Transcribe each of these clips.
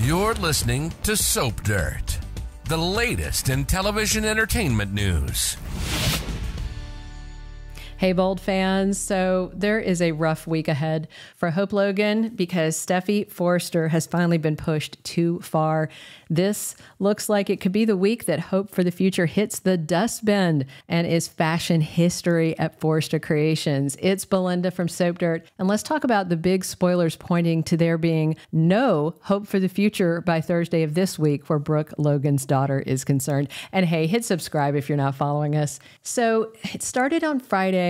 You're listening to Soap Dirt, the latest in television entertainment news. Hey, Bold fans. So there is a rough week ahead for Hope Logan because Steffy Forrester has finally been pushed too far. This looks like it could be the week that Hope for the Future hits the dustbin and is fashion history at Forrester Creations. It's Belinda from Soap Dirt, and let's talk about the big spoilers pointing to there being no Hope for the Future by Thursday of this week where Brooke Logan's daughter is concerned. And hey, hit subscribe if you're not following us. So it started on Friday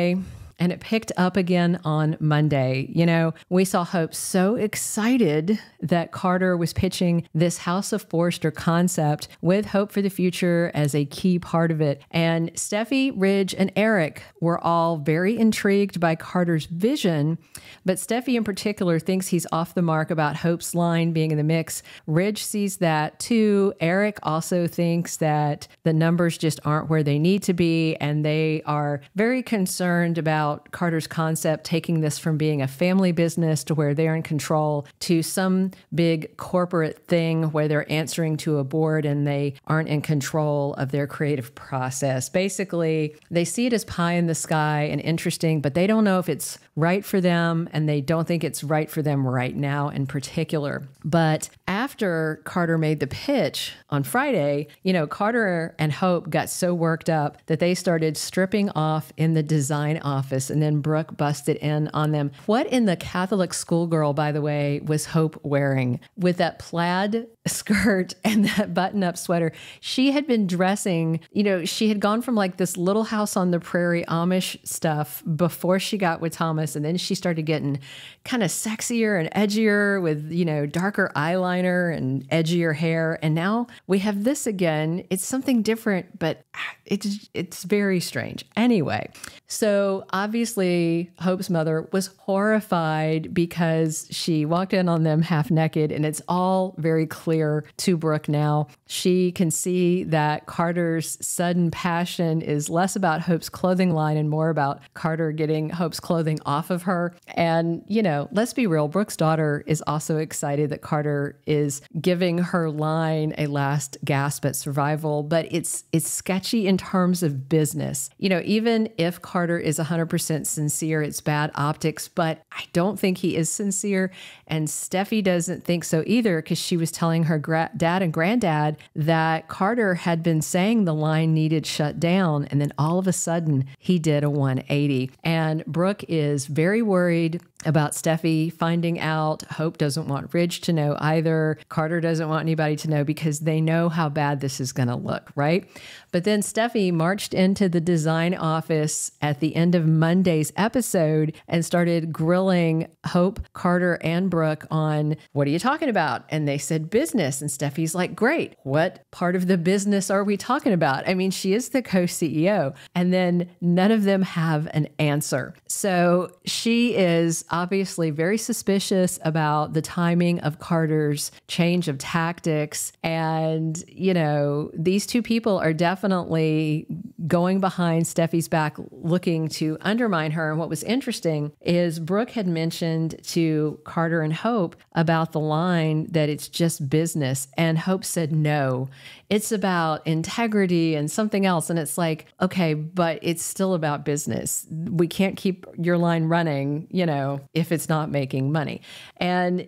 and it picked up again on Monday. You know, we saw Hope so excited that Carter was pitching this House of Forrester concept with Hope for the Future as a key part of it. And Steffi, Ridge, and Eric were all very intrigued by Carter's vision, but Steffi in particular thinks he's off the mark about Hope's line being in the mix. Ridge sees that too. Eric also thinks that the numbers just aren't where they need to be, and they are very concerned about Carter's concept taking this from being a family business to where they're in control to some big corporate thing where they're answering to a board and they aren't in control of their creative process. Basically, they see it as pie in the sky and interesting, but they don't know if it's right for them, and they don't think it's right for them right now in particular. But after Carter made the pitch on Friday, you know, Carter and Hope got so worked up that they started stripping off in the design office, and then Brooke busted in on them. What in the Catholic schoolgirl, by the way, was Hope wearing with that plaid skirt and that button-up sweater? She had been dressing, you know, she had gone from like this Little House on the Prairie Amish stuff before she got with Thomas, and then she started getting kind of sexier and edgier with, you know, darker eyeliner and edgier hair. And now we have this again. It's something different, but it's very strange. Anyway, so obviously Hope's mother was horrified because she walked in on them half naked, and it's all very clear to Brooke now. She can see that Carter's sudden passion is less about Hope's clothing line and more about Carter getting Hope's clothing off of her. And, you know, let's be real, Brooke's daughter is also excited that Carter is giving her line a last gasp at survival, but it's sketchy in terms of business. You know, even if Carter is 100% sincere, it's bad optics, but I don't think he is sincere. And Steffi doesn't think so either, because she was telling her dad and granddad that Carter had been saying the line needed shut down, and then all of a sudden he did a 180. And Brooke is very worried about Steffi finding out. Hope doesn't want Ridge to know either. Carter doesn't want anybody to know because they know how bad this is going to look, right? But then Steffi marched into the design office at the end of Monday's episode and started grilling Hope, Carter, and Brooke on, what are you talking about? And they said business. And Steffi's like, great. What part of the business are we talking about? I mean, she is the co-CEO. And then none of them have an answer. So she is obviously very suspicious about the timing of Carter's change of tactics. And, you know, these two people are definitely going behind Steffi's back, looking to undermine her. And what was interesting is Brooke had mentioned to Carter and Hope about the line that it's just business. And Hope said, no, it's about integrity and something else. And it's like, okay, but it's still about business. We can't keep your line running, you know, if it's not making money. And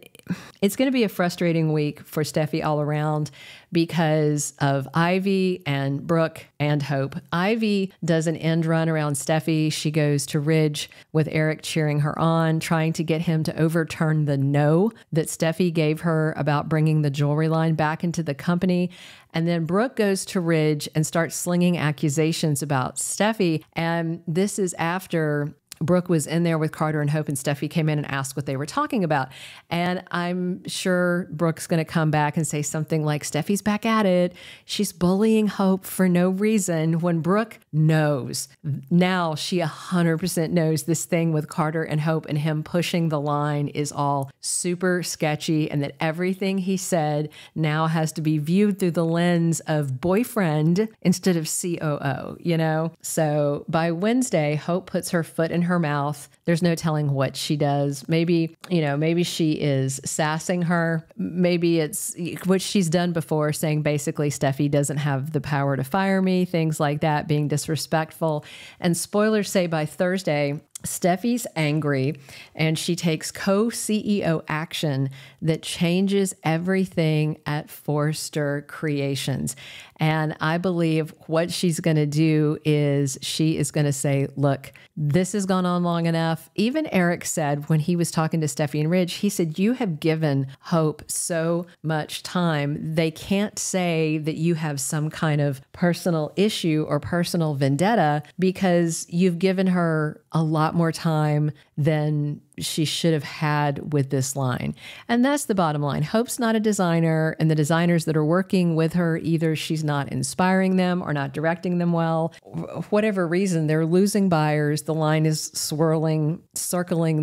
it's going to be a frustrating week for Steffi all around because of Ivy and Brooke and Hope. Ivy does an end run around Steffi. She goes to Ridge with Eric cheering her on, trying to get him to overturn the no that Steffi gave her about bringing the jewelry line back into the company. And then Brooke goes to Ridge and starts slinging accusations about Steffi. And this is after Brooke was in there with Carter and Hope, and Steffi came in and asked what they were talking about. And I'm sure Brooke's going to come back and say something like, Steffi's back at it. She's bullying Hope for no reason, when Brooke knows. Now she 100% knows this thing with Carter and Hope and him pushing the line is all super sketchy, and that everything he said now has to be viewed through the lens of boyfriend instead of COO, you know? So by Wednesday, Hope puts her foot in her mouth. There's no telling what she does. Maybe she is sassing her. Maybe it's what she's done before, saying basically Steffy doesn't have the power to fire me, things like that, being disrespectful. And spoilers say by Thursday, Steffy's angry and she takes co-CEO action that changes everything at Forrester Creations. And I believe what she's going to do is she is going to say, look, this has gone on long enough. Even Eric said when he was talking to Steffy and Ridge, he said, you have given Hope so much time. They can't say that you have some kind of personal issue or personal vendetta because you've given her a lot more time than she should have had with this line. And that's the bottom line. Hope's not a designer, and the designers that are working with her, either she's not inspiring them or not directing them well. Whatever reason, they're losing buyers. The line is circling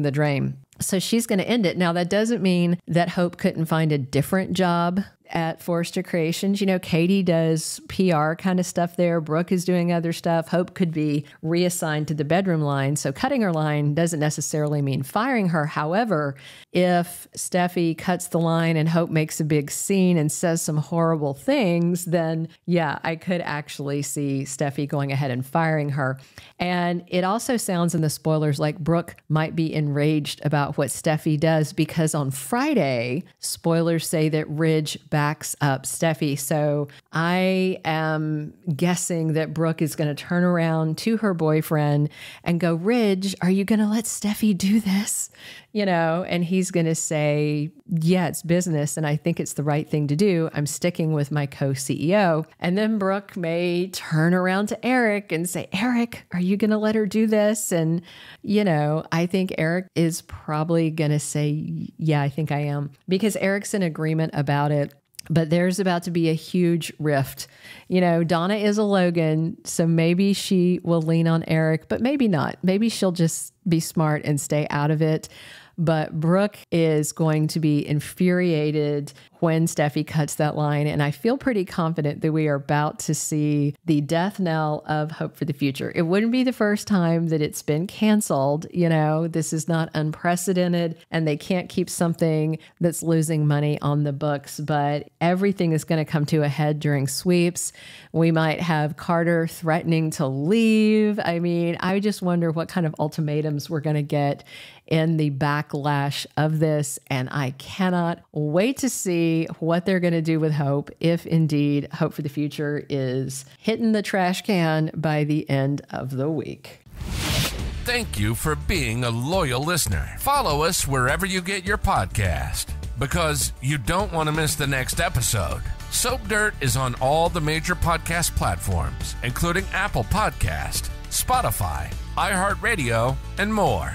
the drain. So she's going to end it. Now, that doesn't mean that Hope couldn't find a different job at Forrester Creations. You know, Katie does PR kind of stuff there. Brooke is doing other stuff. Hope could be reassigned to the bedroom line. So cutting her line doesn't necessarily mean firing her. However, if Steffy cuts the line and Hope makes a big scene and says some horrible things, then yeah, I could actually see Steffy going ahead and firing her. And it also sounds in the spoilers like Brooke might be enraged about what Steffy does because on Friday, spoilers say that Ridge backs up Steffy. So I am guessing that Brooke is going to turn around to her boyfriend and go, Ridge, are you going to let Steffy do this? You know, and he's going to say, yeah, it's business. And I think it's the right thing to do. I'm sticking with my co-CEO. And then Brooke may turn around to Eric and say, Eric, are you going to let her do this? And, you know, I think Eric is probably going to say, yeah, I think I am, because Eric's in agreement about it. But there's about to be a huge rift. You know, Donna is a Logan, so maybe she will lean on Eric, but maybe not. Maybe she'll just be smart and stay out of it. But Brooke is going to be infuriated when Steffy cuts that line. And I feel pretty confident that we are about to see the death knell of Hope for the Future. It wouldn't be the first time that it's been canceled. You know, this is not unprecedented and they can't keep something that's losing money on the books, but everything is going to come to a head during sweeps. We might have Carter threatening to leave. I mean, I just wonder what kind of ultimatums we're going to get in the backlash of this. And I cannot wait to see what they're going to do with Hope if indeed Hope for the Future is hitting the trash can by the end of the week. Thank you for being a loyal listener. Follow us wherever you get your podcast because you don't want to miss the next episode. Soap Dirt is on all the major podcast platforms, including Apple Podcast, Spotify, iHeartRadio, and more.